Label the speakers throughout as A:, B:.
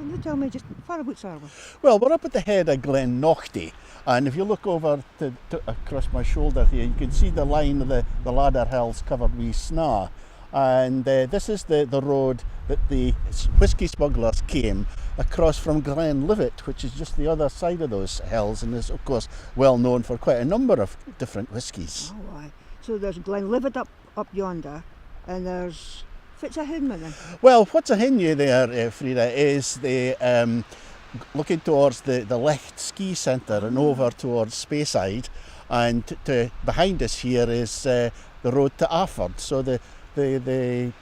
A: You tell me just whereabouts are we?
B: Well, we're up at the head of Glen Nochty, and if you look over across my shoulder here, you can see the line of the ladder hills covered with snow. And this is the road that the whisky smugglers came across from Glenlivet, which is just the other side of those hills, and is of course well known for quite a number of different whiskies.
A: Oh, aye. So there's Glenlivet up yonder, and there's Fitzahidman then.
B: Well, what's ahead you there, Frida, is the looking towards the Lecht ski centre and over towards Speyside, and behind us here is the road to Afford. So the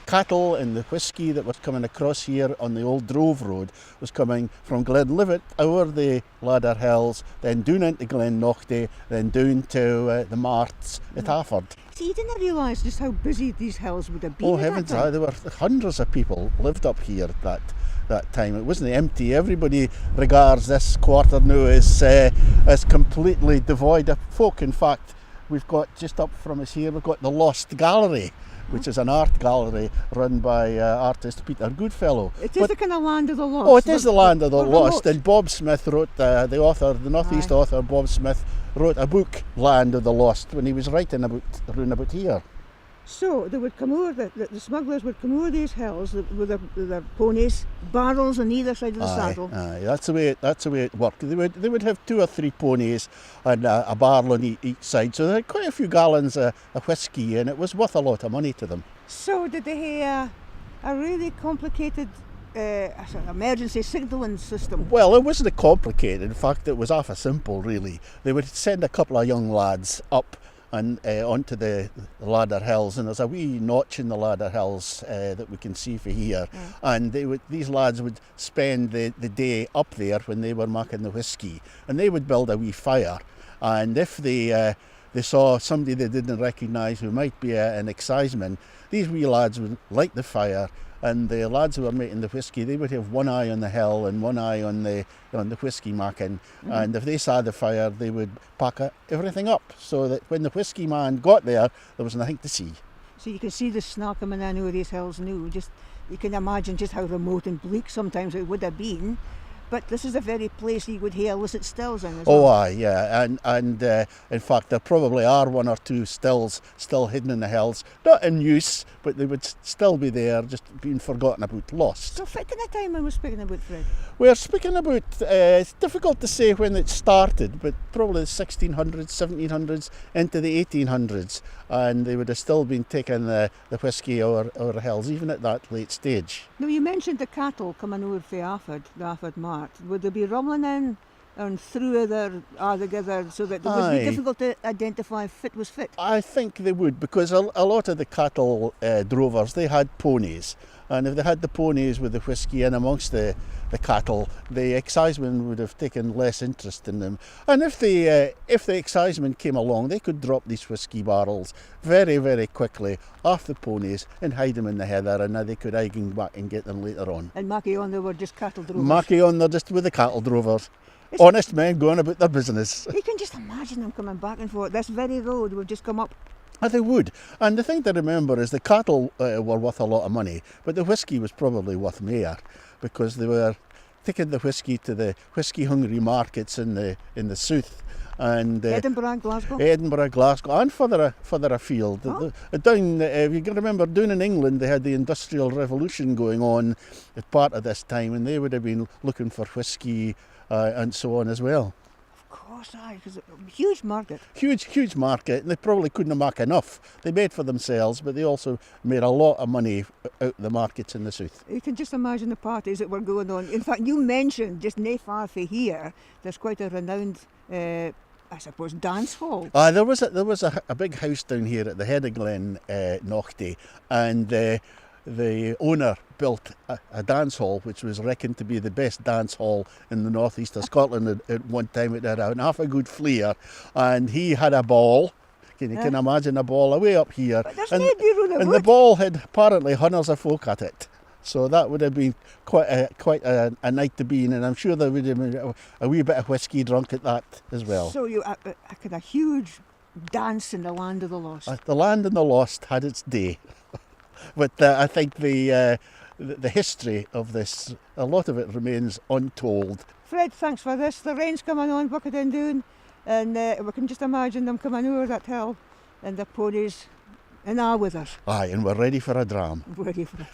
B: cattle and the whisky that was coming across here on the old Drove Road was coming from Glenlivet over the Ladder Hills, then down into Glen Nochty, then down to the Marts at Afford.
A: See, you didn't realise just how busy these hills would have been.
B: Oh
A: at
B: heavens,
A: that time.
B: there were hundreds of people lived up here at that time. It wasn't empty. Everybody regards this quarter now as completely devoid of folk. In fact, we've got just up from us here, we've got the Lost Gallery, which is an art gallery run by artist Peter Goodfellow.
A: It is the kind of land of the lost.
B: Oh, it is the land of the
A: we're
B: lost.
A: remote.
B: And Bob Smith wrote, the North East author Bob Smith wrote a book, Land of the Lost, when he was writing around about here.
A: So they would come over, the smugglers would come over these hills with their ponies, barrels on either side of the saddle.
B: Aye, that's the way it worked. They would have 2 or 3 ponies and a barrel on each side, so they had quite a few gallons of whisky, and it was worth a lot of money to them.
A: So did they have a really complicated emergency signalling system?
B: Well, it wasn't complicated. In fact, it was half a simple, really. They would send a couple of young lads up and onto the Ladder Hills, and there's a wee notch in the Ladder Hills that we can see from here. And these lads would spend the day up there when they were making the whisky, and they would build a wee fire. And if they saw somebody they didn't recognise who might be an exciseman, these wee lads would light the fire, and the lads who were making the whisky, they would have one eye on the hill and one eye on the whisky making. And if they saw the fire, they would pack everything up, so that when the whisky man got there was nothing to see.
A: So you can see the snow coming in over these hills now. Just you can imagine just how remote and bleak sometimes it would have been. But this is the very place you would hear illicit stills in as well.
B: Oh aye, yeah, and in fact there probably are 1 or 2 stills still hidden in the hills, not in use, but they would still be there, just being forgotten about, lost.
A: So what kind of time are we speaking about, Fred?
B: We're speaking about, it's difficult to say when it started, but probably the 1600s, 1700s into the 1800s, and they would have still been taking the whisky over the hills, even at that late stage.
A: Now you mentioned the cattle coming over from the Afford Mart. Would they be rumbling in and through there altogether so that it would be difficult to identify if it was fit?
B: I think they would, because a lot of the cattle drovers, they had ponies, and if they had the ponies with the whisky in amongst the cattle, the excisemen would have taken less interest in them. And if the excisemen came along, they could drop these whisky barrels very, very quickly off the ponies and hide them in the heather, and now they could come back and get them later on.
A: And Mackie on, they were just cattle drovers.
B: Mackie on, they're just with the cattle drovers. Honest men going about their business.
A: You can just imagine them coming back and forth. This very road we've just come up.
B: They would. And the thing to remember is the cattle were worth a lot of money, but the whisky was probably worth more, because they were taking the whisky to the whisky-hungry markets in the south. And
A: Edinburgh, Glasgow,
B: and further afield. Down, if you can remember, down in England, they had the Industrial Revolution going on at part of this time, and they would have been looking for whisky and so on as well.
A: Of course, because a huge market.
B: Huge market, and they probably couldn't make enough. They made for themselves, but they also made a lot of money out the markets in the south.
A: You can just imagine the parties that were going on. In fact, you mentioned just nae far from here, there's quite a renowned, I suppose, dance hall.
B: There was a big house down here at the head of Glen Nochty, and the owner built a dance hall which was reckoned to be the best dance hall in the northeast of Scotland at one time. It had half a good flair, and he had a ball. You can imagine a ball away up here, and the ball had apparently hundreds of folk at it. So that would have been quite a night to be in, and I'm sure there would have been a wee bit of whisky drunk at that as well.
A: So you had a huge dance in the Land of the Lost.
B: The Land of the Lost had its day. But I think the the history of this, a lot of it remains untold.
A: Fred, thanks for this. The rain's coming on, bucket and doon, and we can just imagine them coming over that hill and the ponies and with us.
B: Aye, and we're ready for a dram.
A: Ready for it.